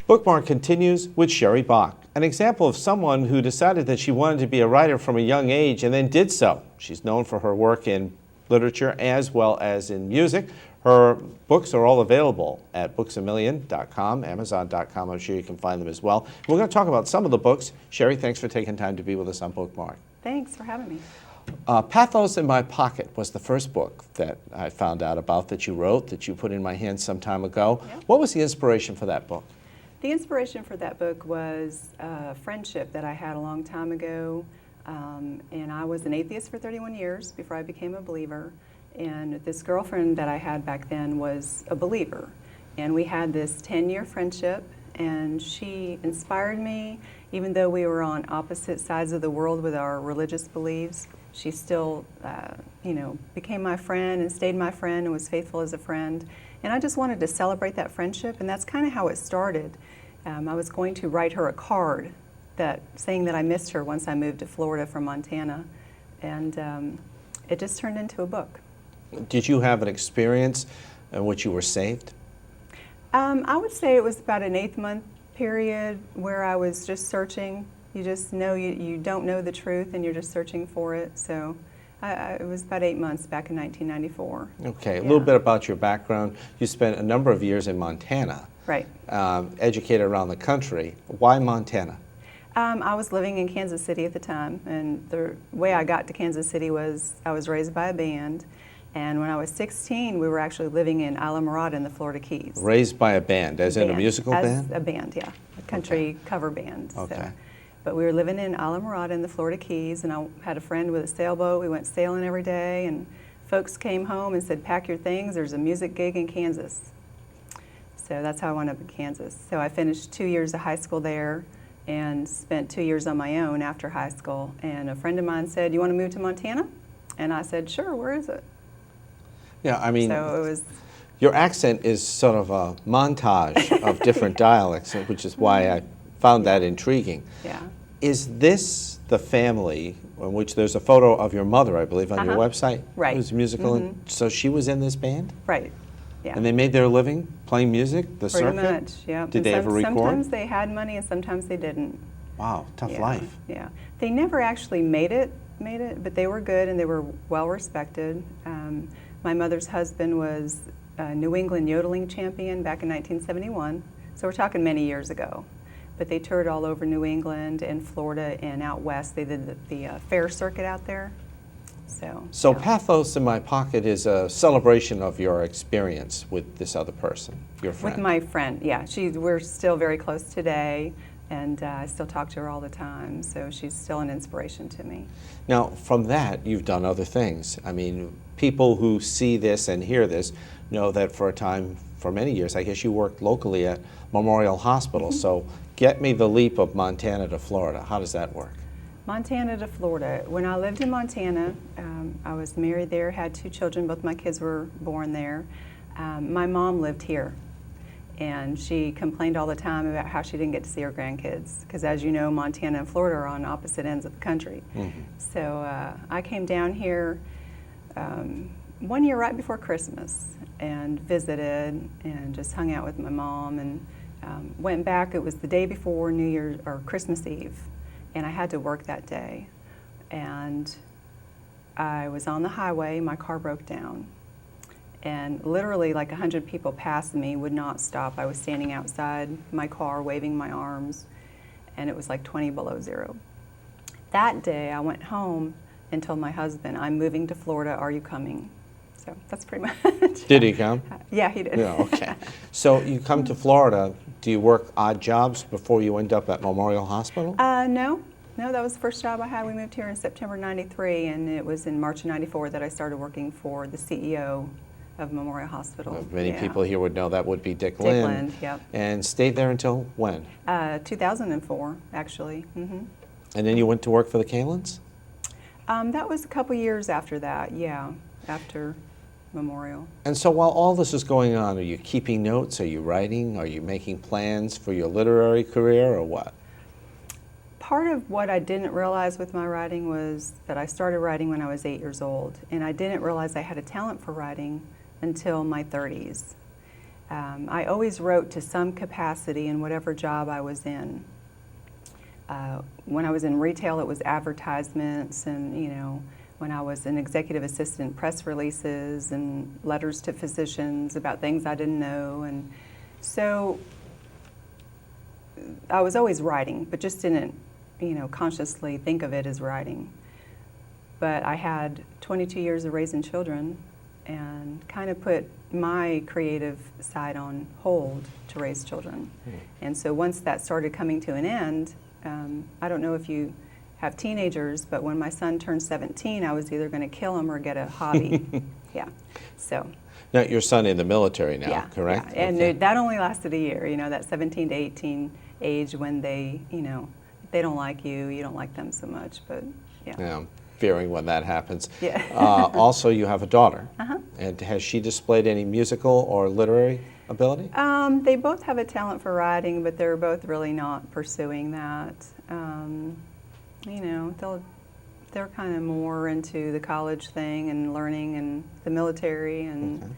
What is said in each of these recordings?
Bookmark continues with Sherry Bach, an example of someone who decided that she wanted to be a writer from a young age and then did so. She's known for her work in literature as well as in music. Her books are all available at booksamillion.com, amazon.com. I'm sure you can find them as well. We're going to talk about some of the books. Sherry, thanks for taking time to be with us on Bookmark. Thanks for having me. Pathos In My Pocket was the first book that I found out about that you wrote, that you put in my hands some time ago. Yep. What was the inspiration for that book? The inspiration for that book was a friendship that I had a long time ago, and I was an atheist for 31 years before I became a believer, and this girlfriend that I had back then was a believer, and we had this 10-year friendship, and she inspired me. Even though we were on opposite sides of the world with our religious beliefs, she still became my friend and stayed my friend and was faithful as a friend. And I just wanted to celebrate that friendship, and that's kind of how it started. I was going to write her a card saying that I missed her once I moved to Florida from Montana, and it just turned into a book. Did you have an experience in which you were saved? I would say it was about an 8-month period where I was just searching. You just know you don't know the truth and you're just searching for it. So it was about 8 months back in 1994. Okay, a little bit about your background. You spent a number of years in Montana. Right. Educated around the country. Why Montana? I was living in Kansas City at the time, and the way I got to Kansas City was I was raised by a band, and when I was 16 we were actually living in Isla Mirada in the Florida Keys. Raised by a band, as in a musical band? As a band, yeah, a country cover band. Okay. So. But we were living in Isla Mirada in the Florida Keys, and I had a friend with a sailboat. We went sailing every day, and folks came home and said, pack your things, there's a music gig in Kansas. So that's how I wound up in Kansas. So I finished 2 years of high school there and spent 2 years on my own after high school. And a friend of mine said, you want to move to Montana? And I said, sure, where is it? Yeah, I mean, so it was, your accent is sort of a montage of different dialects, which is why I found that intriguing. Yeah. Is this the family in which there's a photo of your mother, I believe, on your website? Right. Who's musical, and so she was in this band? Right. Yeah. And they made their living playing music, the circuit? Pretty much, yeah. Did they ever record? Sometimes they had money and sometimes they didn't. Wow, tough life. Yeah. They never actually made it, but they were good and they were well respected. My mother's husband was a New England yodeling champion back in 1971, so we're talking many years ago. But they toured all over New England and Florida and out west. They did the fair circuit out there. So yeah. Pathos In My Pocket is a celebration of your experience with this other person, your friend. With my friend, yeah. We're still very close today, and I still talk to her all the time, so she's still an inspiration to me. Now, from that, you've done other things. I mean, people who see this and hear this know that for a time, for many years, I guess you worked locally at Memorial Hospital. So get me the leap of Montana to Florida. How does that work? Montana to Florida. When I lived in Montana, I was married there, had 2 children. Both my kids were born there. My mom lived here, and she complained all the time about how she didn't get to see her grandkids, because as you know, Montana and Florida are on opposite ends of the country. So I came down here 1 year right before Christmas and visited and just hung out with my mom, and went back. It was the day before New Year's or Christmas Eve, and I had to work that day. And I was on the highway, my car broke down, and literally like 100 people passed me, would not stop. I was standing outside my car waving my arms, and it was like 20 below zero. That day I went home and told my husband, I'm moving to Florida, are you coming? So that's pretty much. Did he come? Yeah, he did. Yeah, okay. So you come to Florida, do you work odd jobs before you end up at Memorial Hospital? No, that was the first job I had. We moved here in September '93, and it was in March of '94 that I started working for the CEO of Memorial Hospital. Many people here would know that would be Dick Lind. Dick Lind, yep. And stayed there until when? 2004, actually. And then you went to work for the Kalins? That was a couple years after that, yeah, after Memorial. And so while all this is going on, are you keeping notes? Are you writing? Are you making plans for your literary career, or what? Part of what I didn't realize with my writing was that I started writing when I was 8 years old, and I didn't realize I had a talent for writing until my 30s. I always wrote to some capacity in whatever job I was in. When I was in retail, it was advertisements, and when I was an executive assistant, press releases and letters to physicians about things I didn't know. And so I was always writing, but just didn't, consciously think of it as writing. But I had 22 years of raising children and kind of put my creative side on hold to raise children. And so once that started coming to an end, I don't know if you have teenagers, but when my son turned 17, I was either going to kill him or get a hobby. Yeah. So. Now, your son in the military now, Yeah, correct? Yeah. And Okay. that only lasted a year, that 17 to 18 age when they, they don't like you, you don't like them so much, but yeah. Yeah, I'm fearing when that happens. Yeah. Also, you have a daughter. Uh-huh. And has she displayed any musical or literary ability? They both have a talent for writing, but they're both really not pursuing that. They're kind of more into the college thing and learning and the military and. Okay.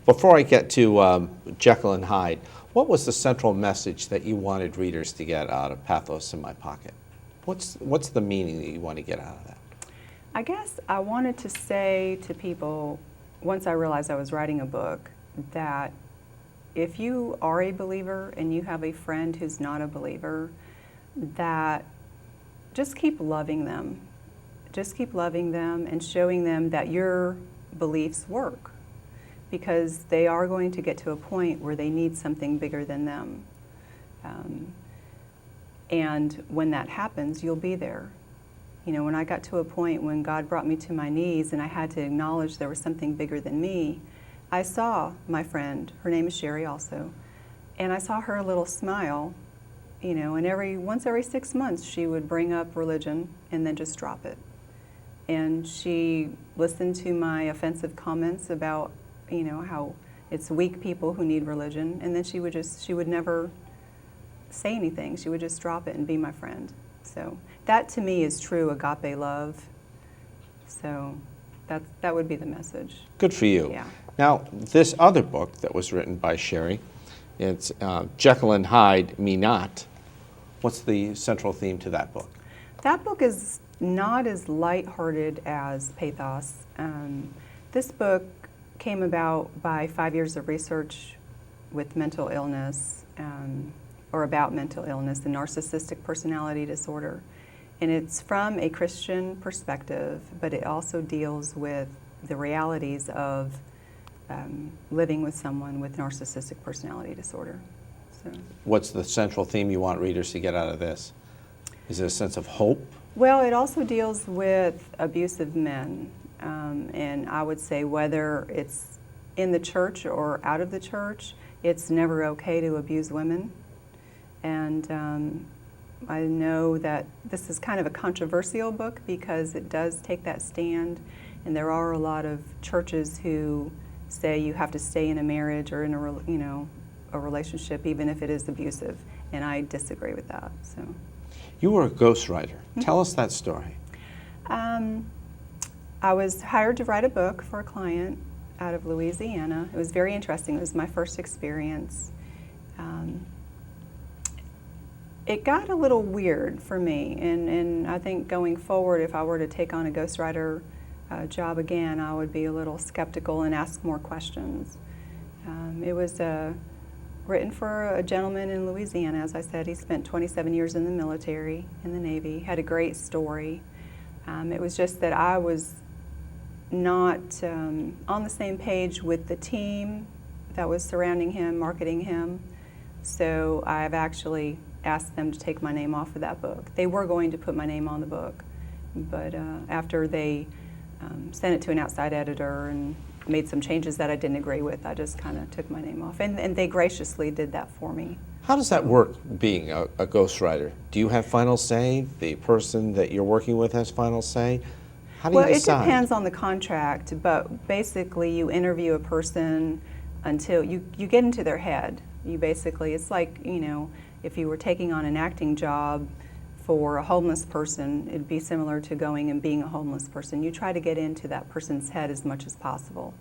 Before I get to Jekyll and Hyde, what was the central message that you wanted readers to get out of Pathos in My Pocket? What's the meaning that you want to get out of that? I guess I wanted to say to people, once I realized I was writing a book, that if you are a believer and you have a friend who's not a believer, that just keep loving them. Just keep loving them and showing them that your beliefs work, because they are going to get to a point where they need something bigger than them. And when that happens, you'll be there. When I got to a point when God brought me to my knees and I had to acknowledge there was something bigger than me, I saw my friend, her name is Sherry also, and I saw her little smile, and once every 6 months she would bring up religion and then just drop it. And she listened to my offensive comments about, how it's weak people who need religion, and then she would never say anything. She would just drop it and be my friend. So that to me is true agape love. So that would be the message. Good for you. Yeah. Now, this other book that was written by Sherry, it's Jekyll and Hyde, Me Not. What's the central theme to that book? That book is not as lighthearted as Pathos. This book came about by 5 years of research with mental illness, or about mental illness and narcissistic personality disorder. And it's from a Christian perspective, but it also deals with the realities of living with someone with narcissistic personality disorder. So. What's the central theme you want readers to get out of this? Is it a sense of hope? Well, it also deals with abusive men. And I would say whether it's in the church or out of the church, it's never okay to abuse women. And I know that this is kind of a controversial book because it does take that stand, and there are a lot of churches who say you have to stay in a marriage or in a relationship even if it is abusive, and I disagree with that. So. You were a ghostwriter. Tell us that story. I was hired to write a book for a client out of Louisiana. It was very interesting. It was my first experience. It got a little weird for me, and I think going forward, if I were to take on a ghostwriter job again, I would be a little skeptical and ask more questions. It was written for a gentleman in Louisiana. As I said, he spent 27 years in the military, in the Navy, had a great story. It was just that I was not on the same page with the team that was surrounding him, marketing him. So I've actually asked them to take my name off of that book. They were going to put my name on the book, but after they sent it to an outside editor and made some changes that I didn't agree with, I just kind of took my name off. And they graciously did that for me. How does that work, being a ghostwriter? Do you have final say? The person that you're working with has final say? How do you decide? Well, it depends on the contract, but basically you interview a person until you get into their head. It's like, if you were taking on an acting job for a homeless person, it'd be similar to going and being a homeless person. You try to get into that person's head as much as possible.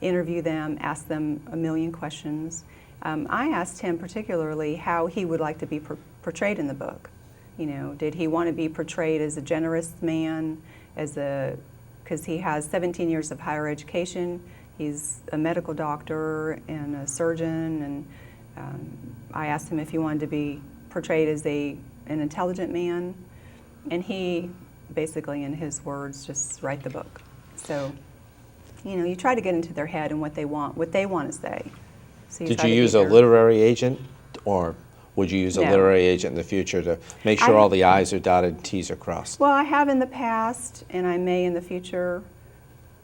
interview them, ask them a million questions. I asked him particularly how he would like to be portrayed in the book. You know, did he want to be portrayed as a generous man, because he has 17 years of higher education. He's a medical doctor and a surgeon, and I asked him if he wanted to be portrayed as an intelligent man, and he basically, in his words, just write the book. So, you know, you try to get into their head and what they want to say. So Did you use a literary agent, or would you use a literary agent in the future to make sure all the I's are dotted and T's are crossed? Well, I have in the past, and I may in the future.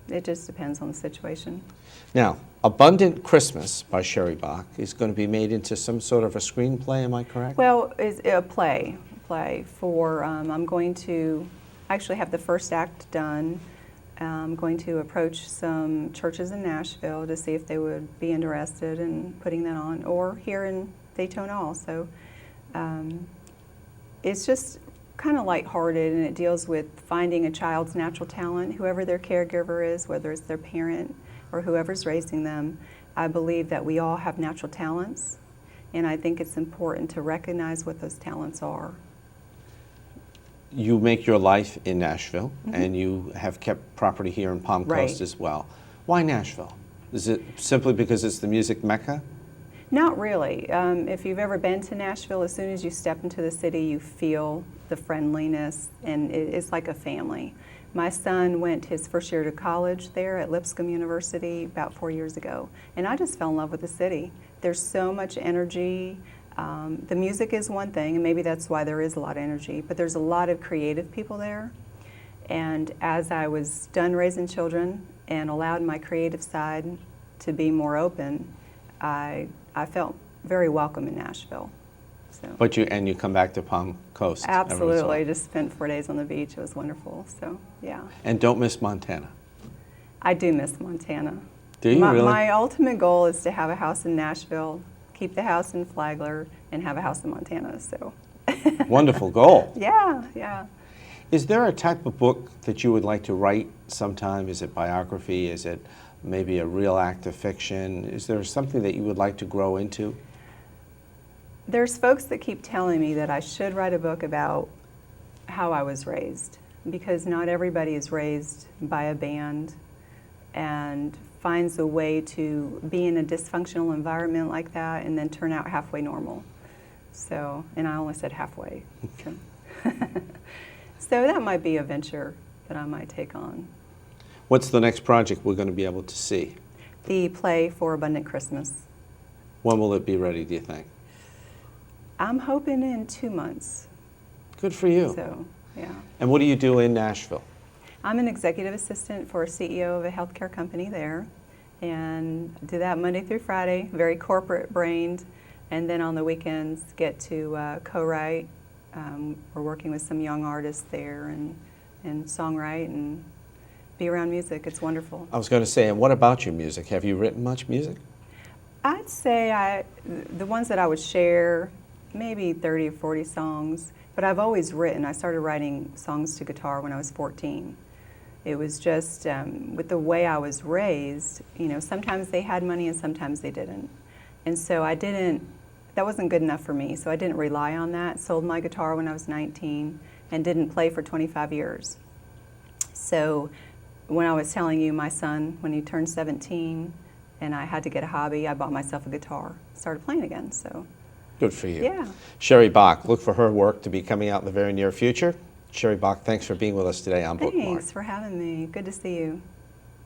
It just depends on the situation. Now, Abundant Christmas by Sherry Bach is going to be made into some sort of a screenplay, am I correct? Well, it's a play for, I'm going to actually have the first act done. I'm going to approach some churches in Nashville to see if they would be interested in putting that on, or here in Daytona also. It's just kind of lighthearted, and it deals with finding a child's natural talent, whoever their caregiver is, whether it's their parent or whoever's raising them. I believe that we all have natural talents, and I think it's important to recognize what those talents are. You make your life in Nashville, and you have kept property here in Palm Coast as well. Why Nashville? Is it simply because it's the music mecca? Not really. If you've ever been to Nashville, as soon as you step into the city, you feel the friendliness, and it's like a family. My son went his first year to college there at Lipscomb University about 4 years ago, and I just fell in love with the city. There's so much energy. The music is one thing, and maybe that's why there is a lot of energy, but there's a lot of creative people there. And as I was done raising children and allowed my creative side to be more open, I felt very welcome in Nashville. So. But you come back to Palm Coast. Absolutely. I just spent 4 days on the beach. It was wonderful. So, yeah. And don't miss Montana. I do miss Montana. Do you really? My ultimate goal is to have a house in Nashville, keep the house in Flagler, and have a house in Montana. So. Wonderful goal. Yeah, yeah. Is there a type of book that you would like to write sometime? Is it biography? Is it maybe a real act of fiction? Is there something that you would like to grow into? There's folks that keep telling me that I should write a book about how I was raised, because not everybody is raised by a band and finds a way to be in a dysfunctional environment like that and then turn out halfway normal. So, and I only said halfway. So that might be a venture that I might take on. What's the next project we're going to be able to see? The play for Abundant Christmas. When will it be ready, do you think? I'm hoping in 2 months. Good for you. So, yeah. And what do you do in Nashville? I'm an executive assistant for a CEO of a healthcare company there, and do that Monday through Friday, very corporate-brained, and then on the weekends get to co-write. We're working with some young artists there and songwrite and be around music. It's wonderful. I was going to say, and what about your music? Have you written much music? I'd say the ones that I would share, maybe 30 or 40 songs, but I've always written. I started writing songs to guitar when I was 14. It was just with the way I was raised, you know, sometimes they had money and sometimes they didn't. And so that wasn't good enough for me, so I didn't rely on that. Sold my guitar when I was 19 and didn't play for 25 years. So when I was telling you, my son, when he turned 17 and I had to get a hobby, I bought myself a guitar, started playing again, so. Good for you. Yeah. Sherry Bach, look for her work to be coming out in the very near future. Sherry Bach, thanks for being with us today on Bookmark. Thanks for having me. Good to see you.